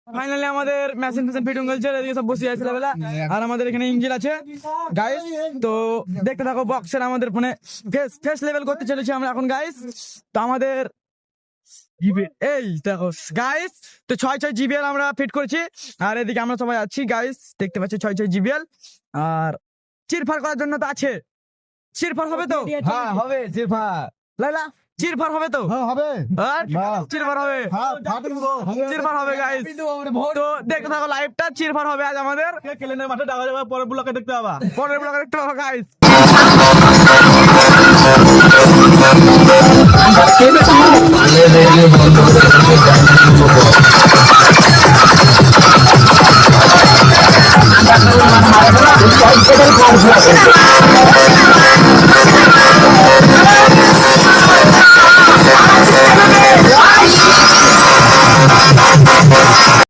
Finally আমাদের machine fitting হয়েছে, এদিকে সব বসে আছে লেভেলা, আর আমাদের এখানে ইঞ্জিন আছে গাইস। তো দেখতে থাকো বক্সের আমাদের ফোনে ফেস লেভেল করতে চলেছি আমরা এখন গাইস। তো আমাদের এই দেখো গাইস, তো 6 জিবিএল আমরা ফিট করেছি, আর এদিকে আমরা সবাই আছি গাইস, দেখতে পাচ্ছি 6 জিবিএল। আর চিরফার করার জন্য তো আছে, চিরফার হবে তো? হ্যাঁ হবে চিরফার। লাইলা চিরফার হবে তো? হ্যাঁ হবে। আর চিরফার হবে, হ্যাঁ ফাটে দেবো। চিরফার হবে গাইস। তো দেখতে থাকো লাইভটা, চিরফার হবে আজ আমাদের। কেলেনের মাঠে ডাকা যাবে, পরের ব্লকে দেখতে পাবা। পরের ব্লগে দেখতে পাবো গাইস। Thank you.